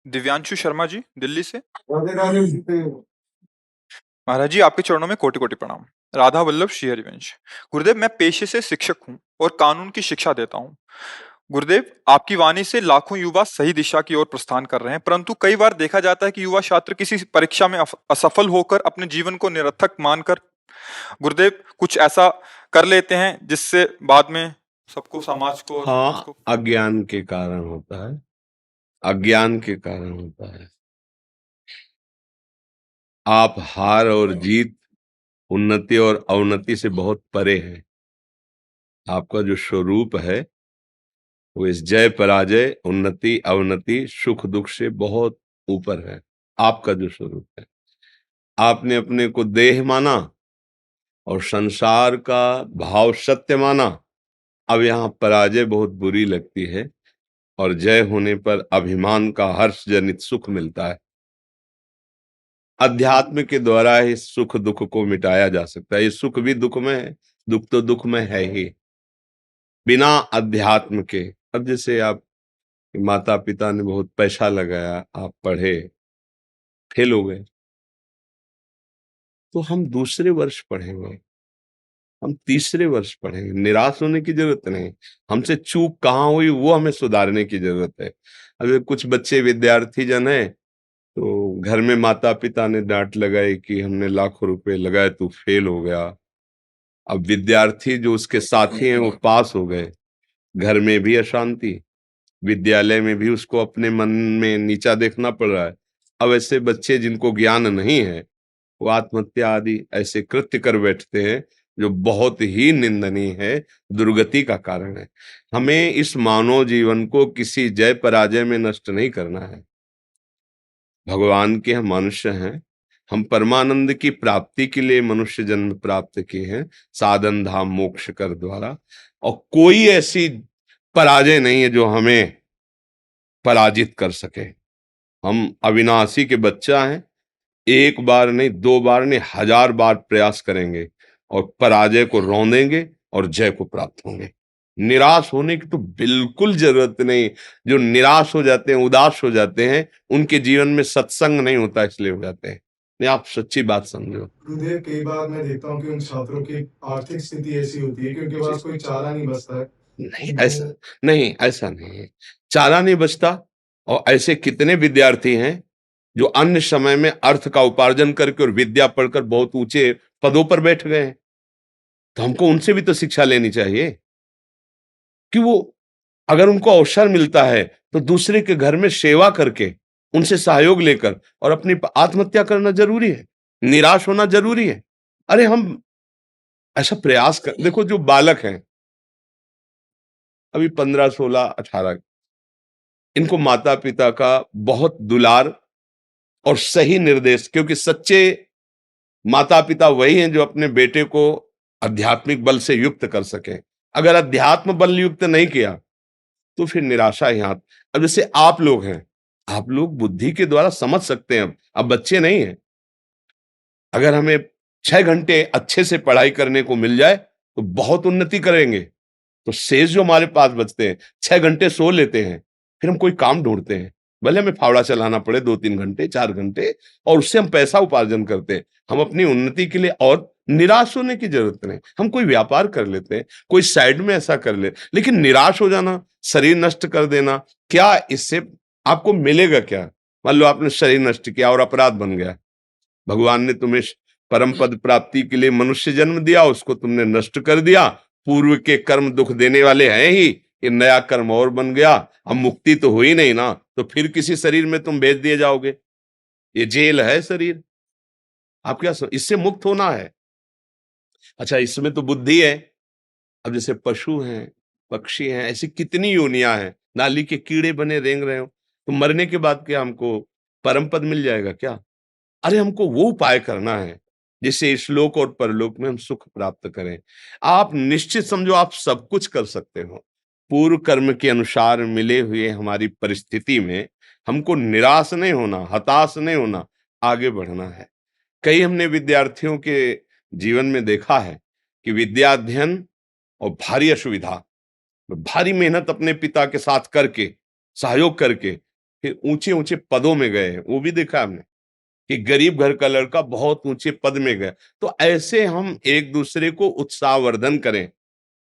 दिव्यांशु शर्मा जी, दिल्ली से। राधे राधे सीते। महाराज जी, आपके चरणों में कोटि-कोटि प्रणाम। राधा वल्लभ श्री हरिवंश। गुरुदेव, मैं पेशे से शिक्षक हूँ और कानून की शिक्षा देता हूँ। गुरुदेव, आपकी वाणी से लाखों युवा सही दिशा की ओर प्रस्थान कर रहे हैं, परंतु कई बार देखा जाता है कि युवा छात्र किसी परीक्षा में असफल होकर अपने जीवन को निरर्थक मानकर गुरुदेव कुछ ऐसा कर लेते हैं जिससे बाद में सबको, समाज को और हाँ, उसको अज्ञान के कारण होता है। अज्ञान के कारण होता है। आप हार और जीत, उन्नति और अवनति से बहुत परे हैं। आपका जो स्वरूप है वो इस जय पराजय, उन्नति अवनति, सुख दुख से बहुत ऊपर है। आपका जो स्वरूप है, आपने अपने को देह माना और संसार का भाव सत्य माना। अब यहाँ पराजय बहुत बुरी लगती है और जय होने पर अभिमान का हर्ष जनित सुख मिलता है। अध्यात्म के द्वारा ही सुख दुख को मिटाया जा सकता है। ये सुख भी दुख में है, दुख तो दुख में है ही। बिना अध्यात्म के, अब जैसे आप माता पिता ने बहुत पैसा लगाया, आप पढ़े, फेल हो गए, तो हम दूसरे वर्ष पढ़ेंगे, हम तीसरे वर्ष पढ़ेंगे। निराश होने की जरूरत नहीं। हमसे चूक कहाँ हुई वो हमें सुधारने की जरूरत है। अगर कुछ बच्चे विद्यार्थी जन है तो घर में माता पिता ने डांट लगाई कि हमने लाखों रुपए लगाए, तू फेल हो गया। अब विद्यार्थी जो उसके साथी हैं वो पास हो गए, घर में भी अशांति, विद्यालय में भी उसको अपने मन में नीचा देखना पड़ रहा है। अब ऐसे बच्चे जिनको ज्ञान नहीं है वो आत्महत्या आदि ऐसे कृत्य कर बैठते हैं जो बहुत ही निंदनीय है, दुर्गति का कारण है। हमें इस मानव जीवन को किसी जय पराजय में नष्ट नहीं करना है। भगवान के हम मनुष्य हैं, हम परमानंद की प्राप्ति के लिए मनुष्य जन्म प्राप्त किए हैं, साधन धाम मोक्ष कर द्वारा। और कोई ऐसी पराजय नहीं है जो हमें पराजित कर सके। हम अविनाशी के बच्चा हैं, एक बार नहीं, दो बार नहीं, 1000 बार प्रयास करेंगे और पराजय को रौंदेंगे और जय को प्राप्त होंगे। निराश होने की तो बिल्कुल जरूरत नहीं। जो निराश हो जाते हैं, उदास हो जाते हैं, उनके जीवन में सत्संग नहीं होता, इसलिए हो जाते हैं। नहीं, आप सच्ची बात समझो। गुरुदेव, कई बार मैं देखता हूँ कि उन छात्रों की आर्थिक स्थिति ऐसी होती है कि उनके पास कोई चारा नहीं बचता है। नहीं, ऐसा नहीं, ऐसा नहीं है। चारा नहीं बचता। और ऐसे कितने विद्यार्थी हैं जो अन्य समय में अर्थ का उपार्जन करके और विद्या पढ़कर बहुत ऊंचे पदों पर बैठ गए हैं। तो हमको उनसे भी तो शिक्षा लेनी चाहिए कि वो, अगर उनको अवसर मिलता है तो दूसरे के घर में सेवा करके, उनसे सहयोग लेकर और अपनी आत्महत्या करना जरूरी है, निराश होना जरूरी है। अरे हम ऐसा प्रयास कर, देखो जो बालक हैं अभी 15, 16, 18, इनको माता पिता का बहुत दुलार और सही निर्देश, क्योंकि सच्चे माता पिता वही हैं जो अपने बेटे को आध्यात्मिक बल से युक्त कर सके। अगर अध्यात्म बल युक्त नहीं किया तो फिर निराशा ही हाथ। अब जैसे आप लोग हैं, आप लोग बुद्धि के द्वारा समझ सकते हैं, अब बच्चे नहीं हैं। अगर हमें 6 घंटे अच्छे से पढ़ाई करने को मिल जाए तो बहुत उन्नति करेंगे। तो शेष जो हमारे पास बचते हैं, 6 घंटे सो लेते हैं, फिर हम कोई काम ढूंढते हैं, भले हमें फावड़ा चलाना पड़े 2-3 घंटे 4 घंटे, और उससे हम पैसा उपार्जन करते हैं। हम अपनी उन्नति के लिए, और निराश होने की जरूरत नहीं। हम कोई व्यापार कर लेते हैं, कोई साइड में ऐसा कर ले, लेकिन निराश हो जाना, शरीर नष्ट कर देना, क्या इससे आपको मिलेगा क्या? मान लो आपने शरीर नष्ट किया और अपराध बन गया, भगवान ने तुम्हें परम पद प्राप्ति के लिए मनुष्य जन्म दिया, उसको तुमने नष्ट कर दिया। पूर्व के कर्म दुख देने वाले हैं ही, ये नया कर्म और बन गया, अब मुक्ति तो हुई नहीं ना, तो फिर किसी शरीर में तुम भेज दिए जाओगे। ये जेल है शरीर, आप क्या इससे मुक्त होना है। अच्छा, इसमें तो बुद्धि है। अब जैसे पशु हैं, पक्षी हैं, ऐसी कितनी योनियां हैं, नाली के कीड़े बने रेंग रहे हो, तो मरने के बाद क्या हमको परम पद मिल जाएगा क्या? अरे हमको वो उपाय करना है जिससे इस लोक और परलोक में हम सुख प्राप्त करें। आप निश्चित समझो आप सब कुछ कर सकते हो। पूर्व कर्म के अनुसार मिले हुए हमारी परिस्थिति में हमको निराश नहीं होना, हताश नहीं होना, आगे बढ़ना है। कई हमने विद्यार्थियों के जीवन में देखा है कि विद्या अध्ययन और भारी असुविधा, भारी मेहनत अपने पिता के साथ करके, सहयोग करके फिर ऊंचे ऊंचे पदों में गए, वो भी देखा हमने कि गरीब घर का लड़का बहुत ऊंचे पद में गया। तो ऐसे हम एक दूसरे को उत्साहवर्धन करें,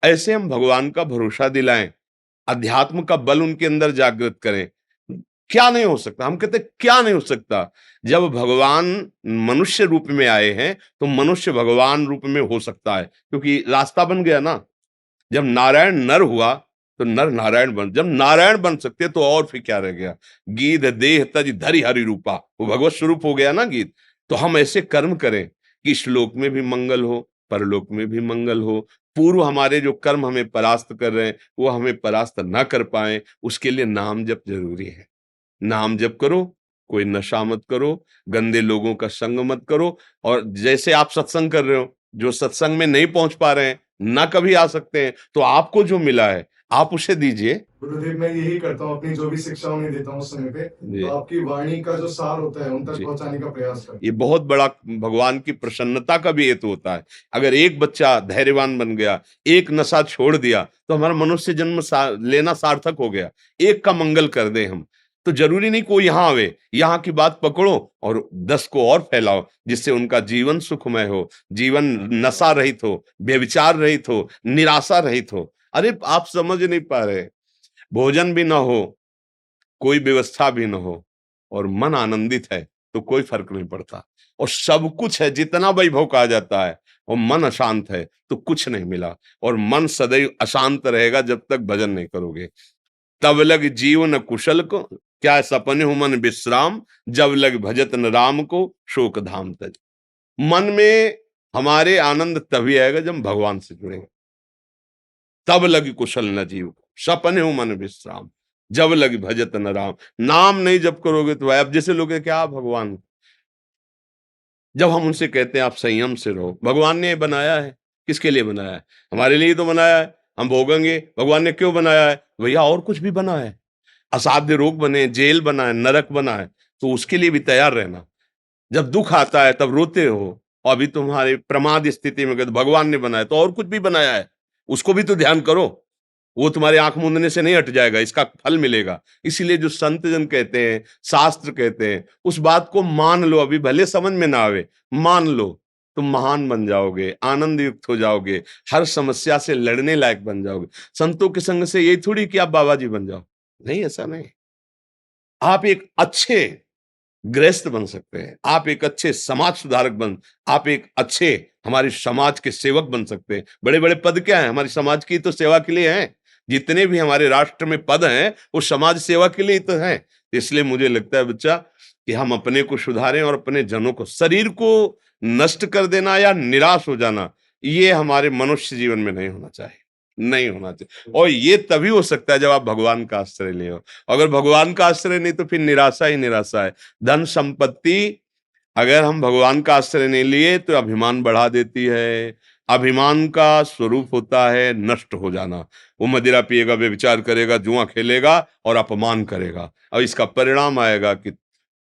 ऐसे हम भगवान का भरोसा दिलाएं, अध्यात्म का बल उनके अंदर जागृत करें। क्या नहीं हो सकता, हम कहते हैं क्या नहीं हो सकता। जब भगवान मनुष्य रूप में आए हैं तो मनुष्य भगवान रूप में हो सकता है, क्योंकि रास्ता बन गया ना। जब नारायण नर हुआ तो नर नारायण बन, जब नारायण बन सकते तो और फिर क्या रह गया। गीध देह तज धरि हरि रूपा, वो भगवत स्वरूप हो गया ना गीत। तो हम ऐसे कर्म करें कि श्लोक में भी मंगल हो, परलोक में भी मंगल हो। पूर्व हमारे जो कर्म हमें परास्त कर रहे हैं वो हमें परास्त ना कर पाए, उसके लिए नाम जप जरूरी है। नाम जप करो, कोई नशा मत करो, गंदे लोगों का संग मत करो। और जैसे आप सत्संग कर रहे हो, जो सत्संग में नहीं पहुंच पा रहे हैं, ना कभी आ सकते हैं, तो आपको जो मिला है आप उसे दीजिए। गुरुदेव, मैं यही करता हूँ, अपनी जो भी शिक्षा उन्हें देता हूँ उस समय पे, जी तो आपकी वाणी का जो सार होता है उन तक जी, पहुंचाने का प्रयास करता ये बहुत बड़ा भगवान की प्रसन्नता का भी हेतु होता है। अगर एक बच्चा धैर्यवान बन गया, एक नशा छोड़ दिया, तो हमारा मनुष्य जन्म लेना सार्थक हो गया। एक का मंगल कर दे हम, तो जरूरी नहीं कोई यहाँ आवे, यहाँ की बात पकड़ो और 10 को और फैलाओ, जिससे उनका जीवन सुखमय हो, जीवन नशा रहित हो, व्यभिचार रहित हो, निराशा रहित हो। अरे आप समझ नहीं पा रहे, भोजन भी ना हो, कोई व्यवस्था भी न हो और मन आनंदित है तो कोई फर्क नहीं पड़ता। और सब कुछ है, जितना वैभव कहा जाता है, और मन अशांत है तो कुछ नहीं मिला। और मन सदैव अशांत रहेगा जब तक भजन नहीं करोगे। तब लग जीवन कुशल को, क्या सपने हो मन विश्राम, जब लग भजत न राम को शोक धाम तज। मन में हमारे आनंद तभी आएगा जब हम भगवान से जुड़ेंगे। तब लग कुशल न जीव, सपने हो मन विश्राम, जब लग भजत न राम। नाम नहीं जब करोगे तो अब जैसे लोग हैं, क्या भगवान, जब हम उनसे कहते हैं आप संयम से रहो, भगवान ने बनाया है, किसके लिए बनाया है? हमारे लिए तो बनाया है, हम भोगेंगे। भगवान ने क्यों बनाया है? भैया और कुछ भी बना है, असाध्य रोग बने, जेल बना है, नरक बना है, तो उसके लिए भी तैयार रहना। जब दुख आता है तब रोते हो, और अभी तुम्हारे प्रमाद स्थिति में गए तो भगवान ने बनाया, तो और कुछ भी बनाया है, उसको भी तो ध्यान करो। वो तुम्हारे आंख मूंदने से नहीं हट जाएगा, इसका फल मिलेगा। इसीलिए जो संत जन कहते हैं, शास्त्र कहते हैं, उस बात को मान लो। अभी भले समझ में ना आवे, मान लो, तुम महान बन जाओगे, आनंद युक्त हो जाओगे, हर समस्या से लड़ने लायक बन जाओगे। संतों के संग से यही थोड़ी कि आप बाबा जी बन जाओ, नहीं, ऐसा नहीं। आप एक अच्छे गृहस्थ बन सकते हैं, आप एक अच्छे समाज सुधारक आप एक अच्छे हमारे समाज के सेवक बन सकते हैं। बड़े बड़े पद क्या है, हमारी समाज की तो सेवा के लिए हैं। जितने भी हमारे राष्ट्र में पद हैं वो समाज सेवा के लिए ही तो हैं। इसलिए मुझे लगता है बच्चा कि हम अपने को सुधारें और अपने जनों को, शरीर को नष्ट कर देना या निराश हो जाना, ये हमारे मनुष्य जीवन में नहीं होना चाहिए, नहीं होना चाहिए। और ये तभी हो सकता है जब आप भगवान का आश्रय ले हो। अगर भगवान का आश्रय नहीं तो फिर निराशा ही निराशा है। धन संपत्ति, अगर हम भगवान का आश्रय नहीं लिए तो अभिमान बढ़ा देती है। अभिमान का स्वरूप होता है नष्ट हो जाना। वो मदिरा पिएगा, व्यभिचार करेगा, जुआ खेलेगा और अपमान करेगा, और इसका परिणाम आएगा कि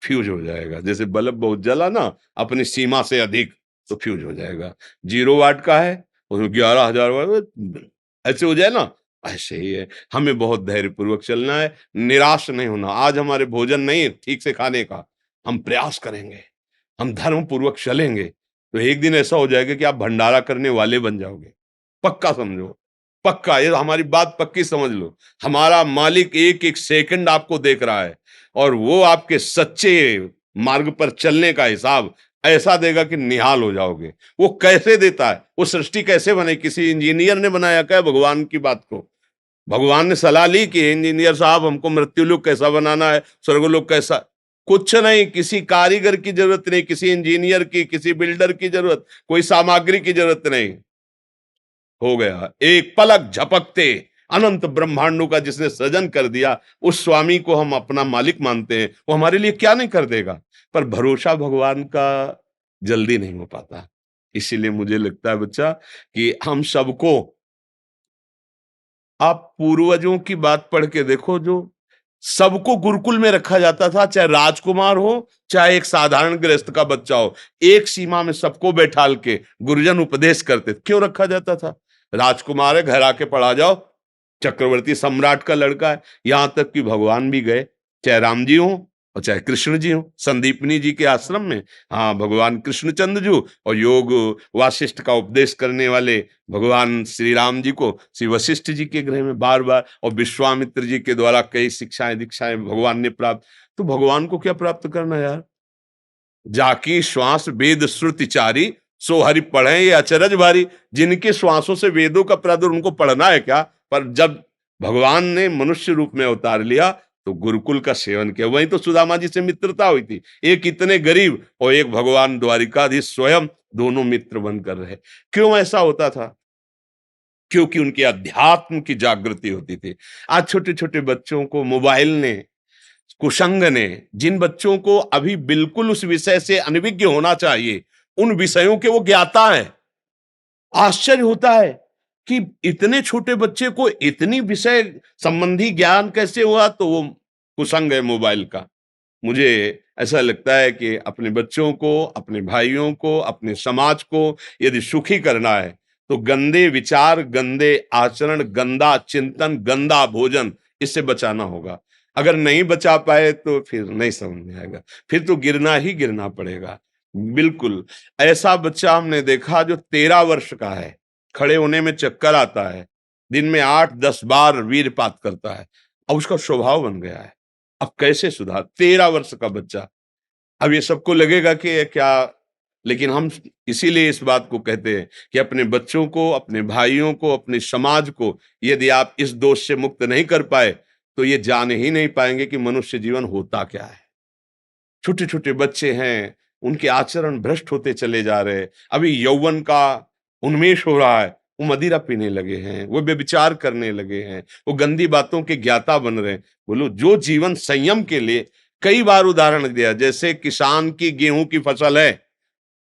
फ्यूज हो जाएगा। जैसे बल्ब बहुत जला ना अपनी सीमा से अधिक, तो फ्यूज हो जाएगा। 0 वाट का है, उसमें 11,000 वाट ऐसे हो जाए ना, ऐसे ही है। हमें बहुत धैर्य पूर्वक चलना है, निराश नहीं होना। आज हमारे भोजन नहीं है ठीक से खाने का, हम प्रयास करेंगे, हम धर्म पूर्वक चलेंगे, तो एक दिन ऐसा हो जाएगा कि आप भंडारा करने वाले बन जाओगे। पक्का समझो, पक्का, ये हमारी बात पक्की समझ लो। हमारा मालिक एक एक सेकंड आपको देख रहा है, और वो आपके सच्चे मार्ग पर चलने का हिसाब ऐसा देगा कि निहाल हो जाओगे। वो कैसे देता है, वो सृष्टि कैसे बने, किसी इंजीनियर ने बनाया क्या भगवान की बात को? भगवान ने सलाह ली कि इंजीनियर साहब हमको मृत्युलोक कैसा बनाना है, स्वर्गलोक कैसा? कुछ नहीं, किसी कारीगर की जरूरत नहीं, किसी इंजीनियर की, किसी बिल्डर की जरूरत, कोई सामग्री की जरूरत नहीं। हो गया, एक पलक झपकते अनंत ब्रह्मांडों का जिसने सृजन कर दिया, उस स्वामी को हम अपना मालिक मानते हैं। वो हमारे लिए क्या नहीं कर देगा, पर भरोसा भगवान का जल्दी नहीं हो पाता। इसीलिए मुझे लगता है बच्चा कि हम सबको, आप पूर्वजों की बात पढ़ के देखो, जो सबको गुरुकुल में रखा जाता था, चाहे राजकुमार हो चाहे एक साधारण गृहस्थ का बच्चा हो, एक सीमा में सबको बैठाल के गुरुजन उपदेश करते। क्यों रखा जाता था? राजकुमार है, घर आके पढ़ा जाओ, चक्रवर्ती सम्राट का लड़का है। यहां तक कि भगवान भी गए, चाहे राम जी हो और चाहे कृष्ण जी हो। संदीपनी जी के आश्रम में हाँ भगवान कृष्णचंद्र जी और योग वासिष्ठ का उपदेश करने वाले भगवान श्री राम जी को श्री वशिष्ठ जी के गृह में बार बार, और विश्वामित्र जी के द्वारा कई शिक्षाएं दीक्षाएं भगवान ने प्राप्त। तो भगवान को क्या प्राप्त करना यार? जाकी श्वास वेद श्रुति चारी, सो हरि पढ़े ये अचरज भारी। जिनके श्वासों से वेदों का प्रादुर्भाव, उनको पढ़ना है क्या? पर जब भगवान ने मनुष्य रूप में अवतार लिया तो गुरुकुल का सेवन किया। वहीं तो सुदामा जी से मित्रता हुई थी। एक इतने गरीब और एक भगवान द्वारिकाधीश स्वयं, दोनों मित्र बनकर रहे। क्यों ऐसा होता था? क्योंकि उनके अध्यात्म की जागृति होती थी। आज छोटे छोटे बच्चों को मोबाइल ने, कुसंग ने, जिन बच्चों को अभी बिल्कुल उस विषय से अनभिज्ञ होना चाहिए, उन विषयों के वो ज्ञाता है। आश्चर्य होता है कि इतने छोटे बच्चे को इतनी विषय संबंधी ज्ञान कैसे हुआ? तो वो कुसंग है मोबाइल का। मुझे ऐसा लगता है कि अपने बच्चों को, अपने भाइयों को, अपने समाज को यदि सुखी करना है तो गंदे विचार, गंदे आचरण, गंदा चिंतन, गंदा भोजन, इससे बचाना होगा। अगर नहीं बचा पाए तो फिर नहीं समझ में आएगा, फिर तो गिरना ही गिरना पड़ेगा। बिल्कुल ऐसा बच्चा हमने देखा जो 13 वर्ष का है, खड़े होने में चक्कर आता है, दिन में 8-10 बार वीरपात करता है, अब उसका स्वभाव बन गया है। अब कैसे सुधार? 13 वर्ष का बच्चा। अब ये सबको लगेगा कि ये क्या, लेकिन हम इसीलिए इस बात को कहते हैं कि अपने बच्चों को, अपने भाइयों को, अपने समाज को यदि आप इस दोष से मुक्त नहीं कर पाए तो ये जान ही नहीं पाएंगे कि मनुष्य जीवन होता क्या है। छोटे छोटे बच्चे हैं, उनके आचरण भ्रष्ट होते चले जा रहे हैं। अभी यौवन का उन्मेष हो रहा है, वो मदिरा पीने लगे हैं, वो व्यभिचार करने लगे हैं, वो गंदी बातों के ज्ञाता बन रहे हैं। बोलो, जो जीवन संयम के लिए, कई बार उदाहरण दिया, जैसे किसान की गेहूं की फसल है,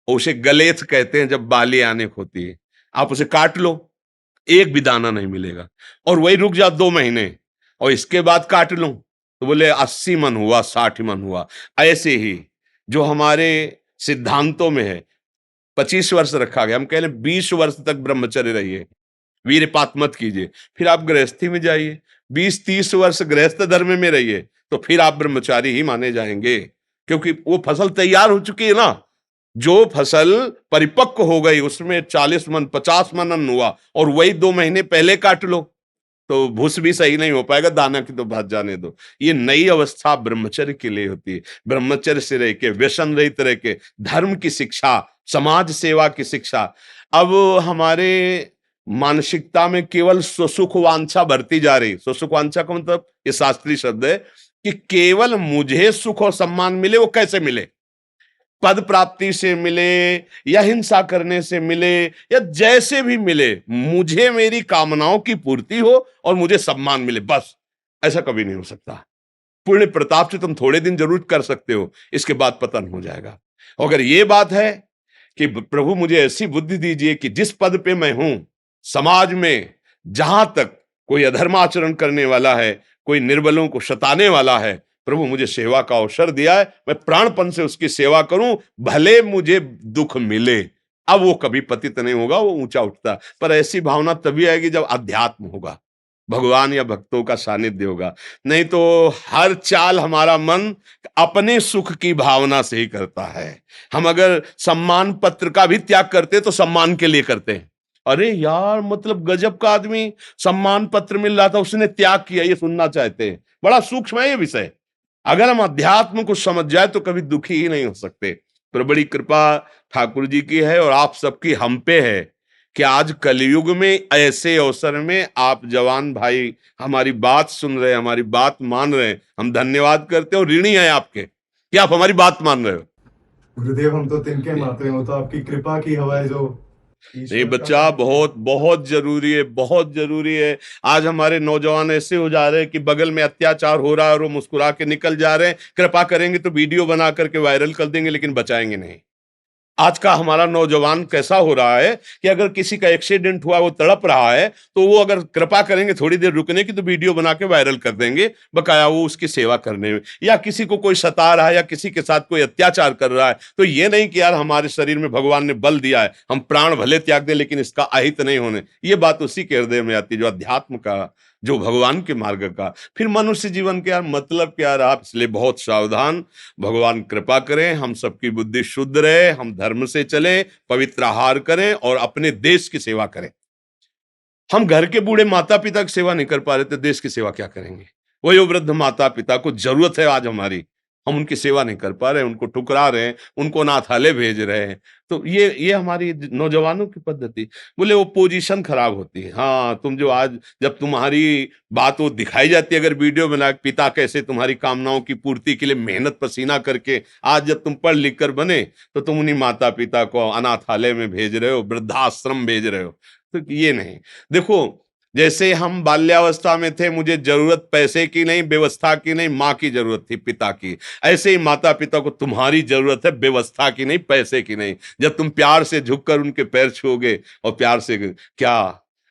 उसे गलेथ कहते हैं जब बाली आने को होती है, आप उसे काट लो, एक भी दाना नहीं मिलेगा, और वही रुक जा 2 महीने और इसके बाद काट लो तो बोले 80 मन हुआ, 60 मन हुआ। ऐसे ही जो हमारे सिद्धांतों में है 25 वर्ष रखा गया, हम कह रहे 20 वर्ष तक ब्रह्मचर्य रहिए, वीरपात मत कीजिए, फिर आप गृहस्थी में जाइए, 20-30 वर्ष गृहस्थ धर्म में रहिए, तो फिर आप ब्रह्मचारी ही माने जाएंगे, क्योंकि वो फसल तैयार हो चुकी है ना। जो फसल परिपक्व हो गई उसमें 40 मन 50 मन अन्न हुआ, और वही 2 महीने पहले काट लो तो भूस भी सही नहीं हो पाएगा, दाना की तो बात जाने दो। ये नई अवस्था ब्रह्मचर्य के लिए होती है। ब्रह्मचर्य से रह के, व्यसन रहित रह के, धर्म की शिक्षा, समाज सेवा की शिक्षा। अब हमारे मानसिकता में केवल स्वसुख वांछा बढ़ती जा रही। स्वसुख वांछा का मतलब, ये शास्त्रीय शब्द है कि केवल मुझे सुख और सम्मान मिले। वो कैसे मिले? पद प्राप्ति से मिले, या हिंसा करने से मिले, या जैसे भी मिले, मुझे मेरी कामनाओं की पूर्ति हो और मुझे सम्मान मिले, बस। ऐसा कभी नहीं हो सकता। पुण्य प्रताप से तुम थोड़े दिन जरूर कर सकते हो, इसके बाद पतन हो जाएगा। अगर ये बात है कि प्रभु मुझे ऐसी बुद्धि दीजिए कि जिस पद पे मैं हूं, समाज में जहां तक कोई अधर्माचरण करने वाला है, कोई निर्बलों को सताने वाला है, प्रभु मुझे सेवा का अवसर दिया है, मैं प्राणपन से उसकी सेवा करूं, भले मुझे दुख मिले। अब वो कभी पतित नहीं होगा, वो ऊंचा उठता। पर ऐसी भावना तभी आएगी जब अध्यात्म होगा, भगवान या भक्तों का सानिध्य होगा। नहीं तो हर चाल हमारा मन अपने सुख की भावना से ही करता है। हम अगर सम्मान पत्र का भी त्याग करते तो सम्मान के लिए करते हैं। अरे यार, मतलब गजब का आदमी, सम्मान पत्र मिल रहा था, उसने त्याग किया, ये सुनना चाहते हैं। बड़ा सूक्ष्म है ये विषय। अगर हम अध्यात्म को समझ जाए तो कभी दुखी ही नहीं हो सकते। पर बड़ी कृपा ठाकुर जी की है और आप सबकी हम पे है कि आज कलयुग में ऐसे अवसर में आप जवान भाई हमारी बात सुन रहे हैं, हमारी बात मान रहे हैं। हम धन्यवाद करते हैं और ऋणी हैं आपके कि आप हमारी बात मान रहे हो। गुरुदेव, हम तो तिनके मात्र हैं, वो तो आपकी कृपा की हवा है जो नहीं बच्चा, बहुत बहुत जरूरी है, बहुत जरूरी है। आज हमारे नौजवान ऐसे हो जा रहे हैं कि बगल में अत्याचार हो रहा है और वो मुस्कुरा के निकल जा रहे हैं। कृपा करेंगे तो वीडियो बना करके वायरल कर देंगे, लेकिन बचाएंगे नहीं। आज का हमारा नौजवान कैसा हो रहा है कि अगर किसी का एक्सीडेंट हुआ, वो तड़प रहा है, तो वो अगर कृपा करेंगे थोड़ी देर रुकने की तो वीडियो बना के वायरल कर देंगे, बकाया वो उसकी सेवा करने में। या किसी को कोई सता रहा है या किसी के साथ कोई अत्याचार कर रहा है, तो ये नहीं कि यार हमारे शरीर में भगवान ने बल दिया है, हम प्राण भले त्याग दें लेकिन इसका अहित नहीं होने। ये बात उसी के हृदय में आती है जो अध्यात्म का जो भगवान के मार्ग का, फिर मनुष्य जीवन के यार मतलब क्या रहा। इसलिए बहुत सावधान, भगवान कृपा करें, हम सबकी बुद्धि शुद्ध रहे, हम धर्म से चले, पवित्र आहार करें और अपने देश की सेवा करें। हम घर के बूढ़े माता पिता की सेवा नहीं कर पा रहे तो देश की सेवा क्या करेंगे। वही वृद्ध माता पिता को जरूरत है आज हमारी, हम उनकी सेवा नहीं कर पा रहे, उनको ठुकरा रहे हैं, उनको अनाथालय भेज रहे हैं। तो ये हमारी नौजवानों की पद्धति। बोले वो पोजीशन खराब होती है। हाँ, तुम जो आज जब तुम्हारी बात वो दिखाई जाती है, अगर वीडियो बना पिता कैसे तुम्हारी कामनाओं की पूर्ति के लिए मेहनत पसीना करके आज जब तुम पढ़ लिख कर बने, तो तुम उन्हीं माता पिता को अनाथालय में भेज रहे हो, वृद्धाश्रम भेज रहे हो। तो ये नहीं। देखो, जैसे हम बाल्यावस्था में थे, मुझे जरूरत पैसे की नहीं, व्यवस्था की नहीं, माँ की जरूरत थी, पिता की। ऐसे ही माता पिता को तुम्हारी जरूरत है, व्यवस्था की नहीं, पैसे की नहीं। जब तुम प्यार से झुककर उनके पैर छूओगे और प्यार से, क्या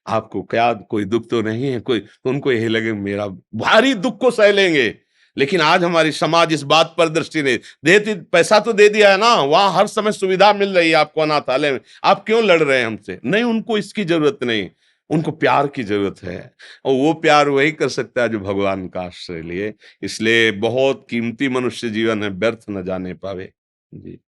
आपको क्या कोई दुख तो नहीं है कोई, तो उनको यही लगे मेरा भारी दुख को सह लेंगे। लेकिन आज हमारी समाज इस बात पर दृष्टि नहीं देती। पैसा तो दे दिया है ना, वहां हर समय सुविधा मिल रही है आपको अनाथालय में, आप क्यों लड़ रहे हैं हमसे? नहीं, उनको इसकी जरूरत नहीं, उनको प्यार की जरूरत है। और वो प्यार वही कर सकता है जो भगवान का आश्रय लिए। इसलिए बहुत कीमती मनुष्य जीवन है, व्यर्थ न जाने पावे। जी।